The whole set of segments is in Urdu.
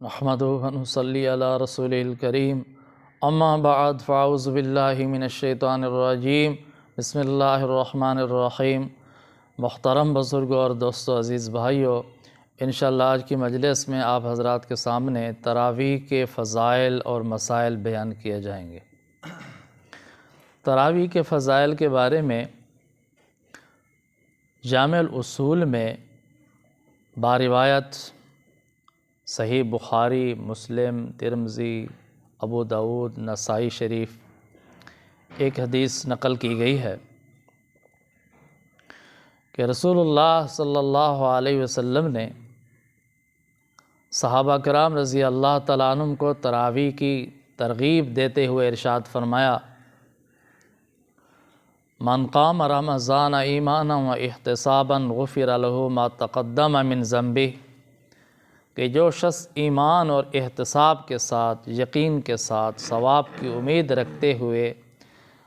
نحمدہ و نصلی علی رسولہ الکریم اما بعد فاعوذ باللہ من الشیطان الرجیم بسم اللہ الرحمن الرحیم۔ محترم بزرگوں اور دوستو عزیز بھائیو، انشاءاللہ آج کی مجلس میں آپ حضرات کے سامنے تراویح کے فضائل اور مسائل بیان کیے جائیں گے۔ تراویح کے فضائل کے بارے میں جامع الاصول میں باروایت صحیح بخاری، مسلم، ترمذی، ابو داؤد، نسائی شریف ایک حدیث نقل کی گئی ہے کہ رسول اللہ صلی اللہ علیہ وسلم نے صحابہ کرام رضی اللہ تعالیٰ عنہم کو تراویح کی ترغیب دیتے ہوئے ارشاد فرمایا، من قام رمضان ایمانا و احتسابا غفر له ما تقدم من ذنبہ، کہ جو شخص ایمان اور احتساب کے ساتھ، یقین کے ساتھ، ثواب کی امید رکھتے ہوئے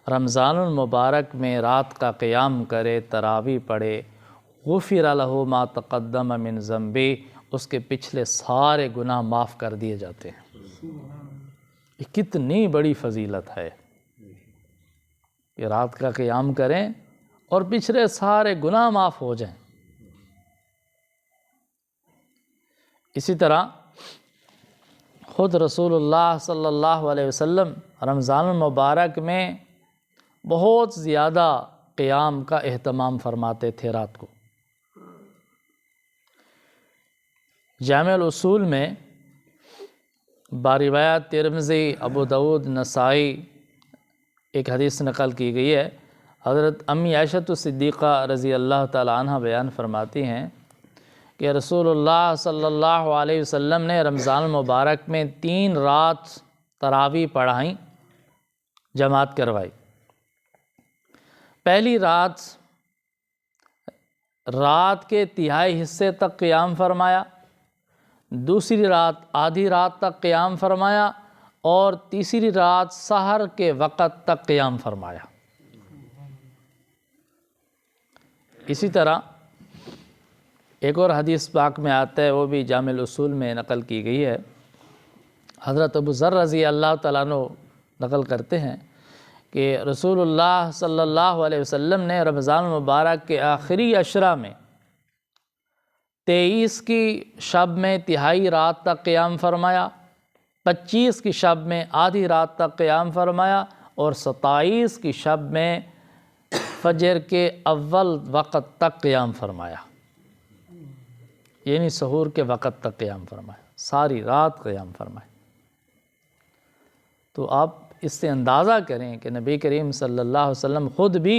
رمضان المبارک میں رات کا قیام کرے، تراویح پڑھے، غفر له ما تقدم من ذنبہ، اس کے پچھلے سارے گناہ معاف کر دیے جاتے ہیں۔ یہ کتنی بڑی فضیلت ہے کہ رات کا قیام کریں اور پچھلے سارے گناہ معاف ہو جائیں۔ اسی طرح خود رسول اللہ صلی اللہ علیہ وسلم رمضان المبارک میں بہت زیادہ قیام کا اہتمام فرماتے تھے رات کو۔ جامع الاصول میں باروایت ترمذی، ابو داؤد، نسائی ایک حدیث نقل کی گئی ہے۔ حضرت امی عائشہ صدیقہ رضی اللہ تعالی عنہ بیان فرماتی ہیں کہ رسول اللہ صلی اللہ علیہ وسلم نے رمضان المبارک میں 3 رات تراویح پڑھائیں، جماعت کروائی۔ پہلی رات کے تہائی حصے تک قیام فرمایا، دوسری رات آدھی رات تک قیام فرمایا، اور تیسری رات سحر کے وقت تک قیام فرمایا۔ اسی طرح ایک اور حدیث پاک میں آتا ہے، وہ بھی جامع الاصول میں نقل کی گئی ہے۔ حضرت ابو ذر رضی اللہ تعالیٰ عنہ نقل کرتے ہیں کہ رسول اللہ صلی اللہ علیہ وسلم نے رمضان المبارک کے آخری عشرہ میں 23 کی شب میں تہائی رات تک قیام فرمایا، 25 کی شب میں آدھی رات تک قیام فرمایا، اور 27 کی شب میں فجر کے اول وقت تک قیام فرمایا، یعنی سحور کے وقت تک قیام فرمایا، ساری رات قیام فرمایا۔ تو آپ اس سے اندازہ کریں کہ نبی کریم صلی اللہ علیہ وسلم خود بھی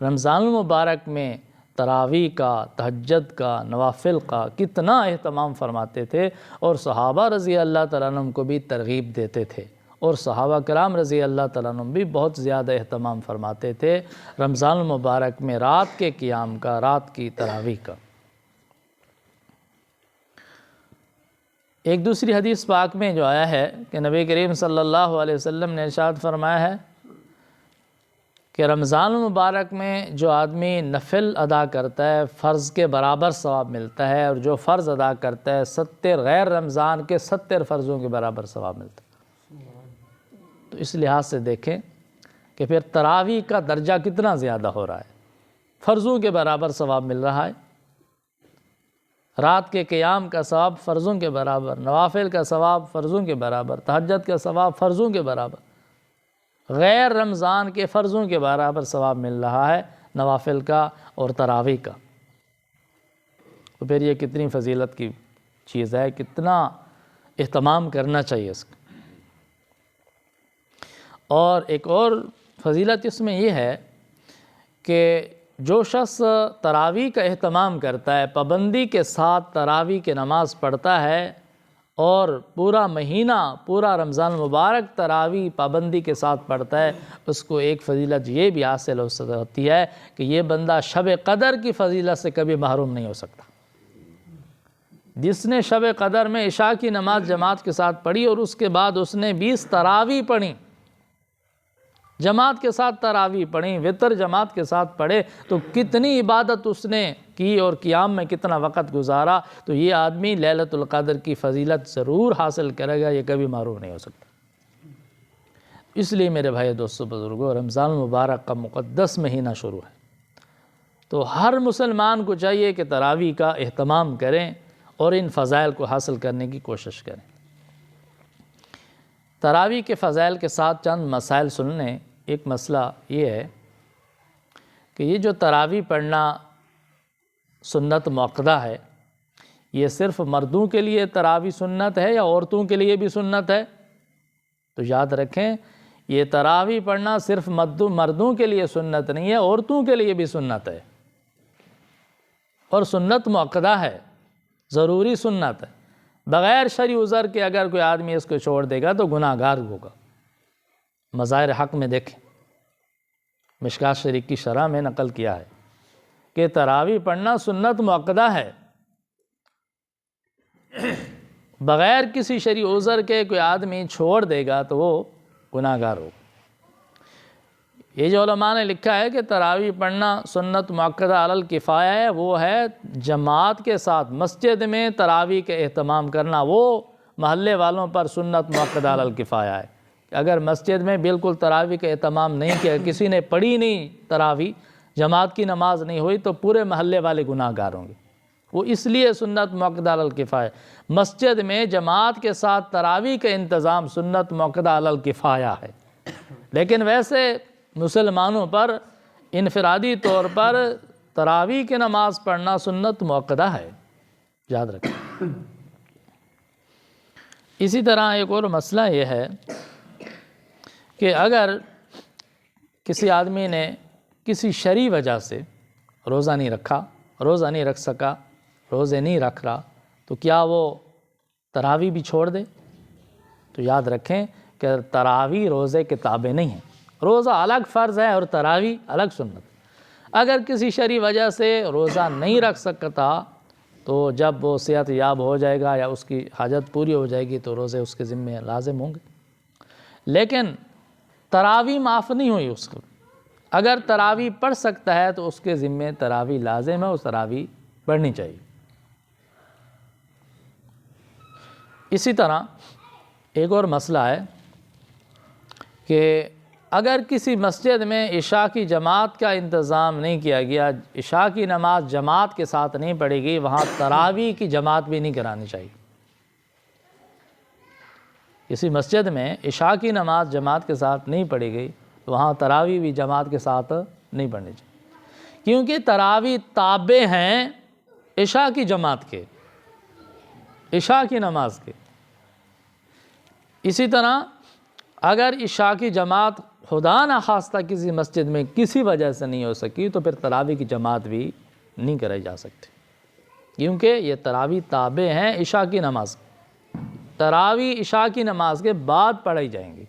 رمضان المبارک میں تراویح کا، تہجد کا، نوافل کا کتنا اہتمام فرماتے تھے، اور صحابہ رضی اللہ تعالیٰ عنہم کو بھی ترغیب دیتے تھے، اور صحابہ کرام رضی اللہ تعالیٰ عنہم بھی بہت زیادہ اہتمام فرماتے تھے رمضان المبارک میں رات کے قیام کا، رات کی تراویح کا۔ ایک دوسری حدیث پاک میں جو آیا ہے کہ نبی کریم صلی اللہ علیہ وسلم نے ارشاد فرمایا ہے کہ رمضان المبارک میں جو آدمی نفل ادا کرتا ہے فرض کے برابر ثواب ملتا ہے، اور جو فرض ادا کرتا ہے 70 غیر رمضان کے 70 فرضوں کے برابر ثواب ملتا ہے۔ تو اس لحاظ سے دیکھیں کہ پھر تراویح کا درجہ کتنا زیادہ ہو رہا ہے، فرضوں کے برابر ثواب مل رہا ہے، رات کے قیام کا ثواب فرضوں کے برابر، نوافل کا ثواب فرضوں کے برابر، تہجد کا ثواب فرضوں کے برابر، غیر رمضان کے فرضوں کے برابر ثواب مل رہا ہے، نوافل کا اور تراویح کا۔ تو پھر یہ کتنی فضیلت کی چیز ہے، کتنا اہتمام کرنا چاہیے اس کا۔ اور ایک اور فضیلت اس میں یہ ہے کہ جو شخص تراویح کا اہتمام کرتا ہے، پابندی کے ساتھ تراویح کی نماز پڑھتا ہے، اور پورا مہینہ، پورا رمضان مبارک تراویح پابندی کے ساتھ پڑھتا ہے، اس کو ایک فضیلت یہ بھی حاصل ہوتی ہے کہ یہ بندہ شب قدر کی فضیلت سے کبھی محروم نہیں ہو سکتا۔ جس نے شب قدر میں عشاء کی نماز جماعت کے ساتھ پڑھی، اور اس کے بعد اس نے 20 تراویح پڑھی، جماعت کے ساتھ تراویح پڑھیں، وطر جماعت کے ساتھ پڑھے تو کتنی عبادت اس نے کی اور قیام میں کتنا وقت گزارا، تو یہ آدمی لیلۃ القدر کی فضیلت ضرور حاصل کرے گا، یہ کبھی معروف نہیں ہو سکتا۔ اس لیے میرے بھائی دوستو بزرگوں، رمضان المبارک کا مقدس مہینہ شروع ہے، تو ہر مسلمان کو چاہیے کہ تراویح کا اہتمام کریں اور ان فضائل کو حاصل کرنے کی کوشش کریں۔ تراویح کے فضائل کے ساتھ چند مسائل سن لیں۔ ایک مسئلہ یہ ہے کہ یہ جو تراویح پڑھنا سنت مؤکدہ ہے، یہ صرف مردوں کے لیے تراویح سنت ہے یا عورتوں کے لیے بھی سنت ہے؟ تو یاد رکھیں، یہ تراویح پڑھنا صرف مردوں کے لیے سنت نہیں ہے، عورتوں کے لیے بھی سنت ہے، اور سنت مؤکدہ ہے، ضروری سنت ہے۔ بغیر شرعی عذر کے اگر کوئی آدمی اس کو چھوڑ دے گا تو گناہ گار ہوگا۔ مظاہر حق میں دیکھیں، مشکوٰۃ شریف کی شرح میں نقل کیا ہے کہ تراویح پڑھنا سنت مؤکدہ ہے، بغیر کسی شرعی عذر کے کوئی آدمی چھوڑ دے گا تو وہ گناہ گار ہوگا۔ یہ جو علماء نے لکھا ہے کہ تراویح پڑھنا سنت مؤکدہ علی الکفایہ ہے، وہ ہے جماعت کے ساتھ مسجد میں تراویح کے اہتمام کرنا، وہ محلے والوں پر سنت مؤکدہ علی الکفایہ ہے۔ اگر مسجد میں بالکل تراویح کا اہتمام نہیں کیا، کسی نے پڑھی نہیں تراویح، جماعت کی نماز نہیں ہوئی، تو پورے محلے والے گناہ گار ہوں گے۔ وہ اس لیے سنت مؤکدہ علی الکفایہ، مسجد میں جماعت کے ساتھ تراویح کا انتظام سنت مؤکدہ علی الکفایہ ہے۔ لیکن ویسے مسلمانوں پر انفرادی طور پر تراویح کی نماز پڑھنا سنت مؤکدہ ہے، یاد رکھیں۔ اسی طرح ایک اور مسئلہ یہ ہے کہ اگر کسی آدمی نے کسی شرعی وجہ سے روزہ نہیں رکھا، روزہ نہیں رکھ سکا، روزے نہیں رکھ رہا، تو کیا وہ تراویح بھی چھوڑ دے؟ تو یاد رکھیں کہ تراویح روزے کے تابع نہیں ہے، روزہ الگ فرض ہے اور تراویح الگ سنت۔ اگر کسی شرعی وجہ سے روزہ نہیں رکھ سکتا تو جب وہ صحت یاب ہو جائے گا یا اس کی حاجت پوری ہو جائے گی تو روزے اس کے ذمے لازم ہوں گے، لیکن تراویح معاف نہیں ہوئی اس کو۔ اگر تراویح پڑھ سکتا ہے تو اس کے ذمے تراویح لازم ہے، اس تراویح پڑھنی چاہیے۔ اسی طرح ایک اور مسئلہ ہے کہ اگر کسی مسجد میں عشاء کی جماعت کا انتظام نہیں کیا گیا، عشاء کی نماز جماعت کے ساتھ نہیں پڑھی گئی، وہاں تراویح کی جماعت بھی نہیں کرانی چاہیے۔ کسی مسجد میں عشاء کی نماز جماعت کے ساتھ نہیں پڑھی گئی تو وہاں تراویح بھی جماعت کے ساتھ نہیں پڑھنی چاہیے، کیونکہ تراویح تابع ہیں عشاء کی جماعت کے، عشاء کی نماز کے۔ اسی طرح اگر عشاء کی جماعت خدا نخواستہ کسی مسجد میں کسی وجہ سے نہیں ہو سکی تو پھر تراویح کی جماعت بھی نہیں کرائی جا سکتی، کیونکہ یہ تراویح تابع ہیں عشاء کی نماز کے۔ تراویح عشاء کی نماز کے بعد پڑھائی جائیں گی۔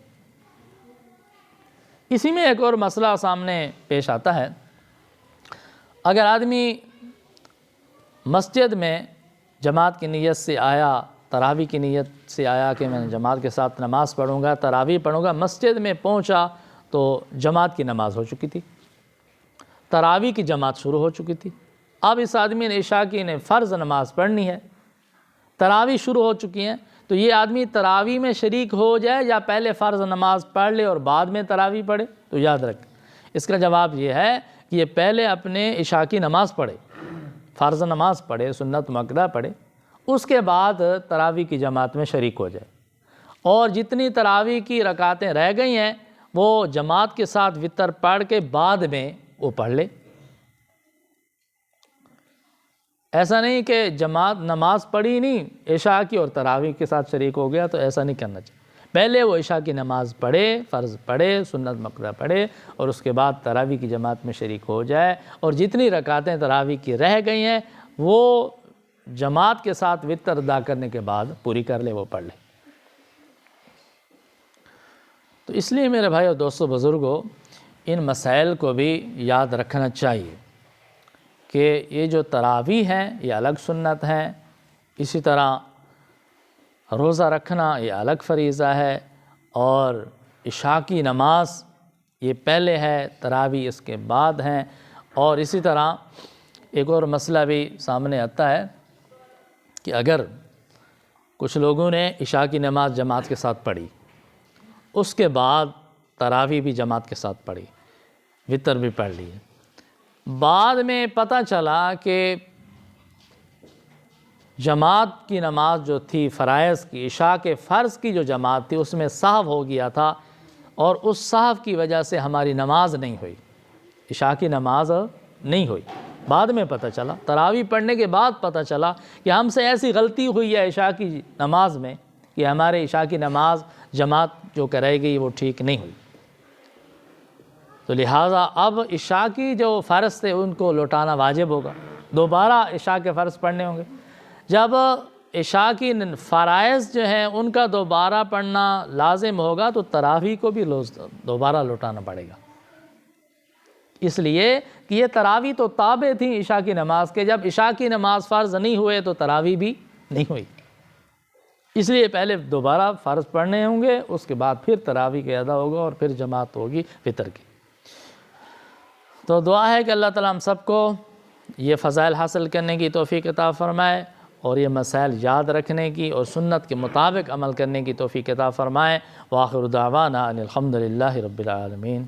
اسی میں ایک اور مسئلہ سامنے پیش آتا ہے، اگر آدمی مسجد میں جماعت کی نیت سے آیا، تراویح کی نیت سے آیا کہ میں جماعت کے ساتھ نماز پڑھوں گا، تراویح پڑھوں گا، مسجد میں پہنچا تو جماعت کی نماز ہو چکی تھی، تراویح کی جماعت شروع ہو چکی تھی۔ اب اس آدمی نے عشاء کی نے فرض نماز پڑھنی ہے، تراویح شروع ہو چکی ہیں، تو یہ آدمی تراویح میں شریک ہو جائے یا پہلے فرض نماز پڑھ لے اور بعد میں تراویح پڑھے؟ تو یاد رکھ، اس کا جواب یہ ہے کہ یہ پہلے اپنے عشاء کی نماز پڑھے، فرض نماز پڑھے، سنت مؤکدہ پڑھے، اس کے بعد تراویح کی جماعت میں شریک ہو جائے، اور جتنی تراویح کی رکعتیں رہ گئی ہیں وہ جماعت کے ساتھ وتر پڑھ کے بعد میں وہ پڑھ لے۔ ایسا نہیں کہ جماعت نماز پڑھی نہیں عشاء کی اور تراویح کے ساتھ شریک ہو گیا، تو ایسا نہیں کرنا چاہیے۔ پہلے وہ عشاء کی نماز پڑھے، فرض پڑھے، سنت مؤکدہ پڑھے، اور اس کے بعد تراویح کی جماعت میں شریک ہو جائے، اور جتنی رکعتیں تراویح کی رہ گئی ہیں وہ جماعت کے ساتھ وتر ادا کرنے کے بعد پوری کر لے، وہ پڑھ لے۔ تو اس لیے میرے بھائی اور دوستو بزرگوں، ان مسائل کو بھی یاد رکھنا چاہیے کہ یہ جو تراویح ہیں یہ الگ سنت ہیں، اسی طرح روزہ رکھنا یہ الگ فریضہ ہے، اور عشاء کی نماز یہ پہلے ہے، تراویح اس کے بعد ہیں۔ اور اسی طرح ایک اور مسئلہ بھی سامنے آتا ہے کہ اگر کچھ لوگوں نے عشاء کی نماز جماعت کے ساتھ پڑھی، اس کے بعد تراویح بھی جماعت کے ساتھ پڑھی، وتر بھی پڑھ لی، بعد میں پتہ چلا کہ جماعت کی نماز جو تھی فرائض کی، عشاء کے فرض کی جو جماعت تھی، اس میں سہو ہو گیا تھا اور اس سہو کی وجہ سے ہماری نماز نہیں ہوئی، عشاء کی نماز نہیں ہوئی۔ بعد میں پتہ چلا، تراویح پڑھنے کے بعد پتہ چلا کہ ہم سے ایسی غلطی ہوئی ہے عشاء کی نماز میں کہ ہمارے عشاء کی نماز جماعت جو کرائی گئی وہ ٹھیک نہیں ہوئی۔ تو لہٰذا اب عشاء کی جو فرض تھے ان کو لوٹانا واجب ہوگا، دوبارہ عشاء کے فرض پڑھنے ہوں گے۔ جب عشاء کی فرائض جو ہیں ان کا دوبارہ پڑھنا لازم ہوگا تو تراویح کو بھی دوبارہ لوٹانا پڑے گا، اس لیے کہ یہ تراویح تو تابع تھیں عشاء کی نماز کے، جب عشاء کی نماز فرض نہیں ہوئے تو تراویح بھی نہیں ہوئی، اس لیے پہلے دوبارہ فرض پڑھنے ہوں گے، اس کے بعد پھر تراویح کے ادا ہوگا اور پھر جماعت ہوگی فطر کی۔ تو دعا ہے کہ اللہ تعالیٰ ہم سب کو یہ فضائل حاصل کرنے کی توفیق عطا فرمائے اور یہ مسائل یاد رکھنے کی اور سنت کے مطابق عمل کرنے کی توفیق عطا فرمائے۔ وآخر دعوانا ان الحمد للہ رب العالمین۔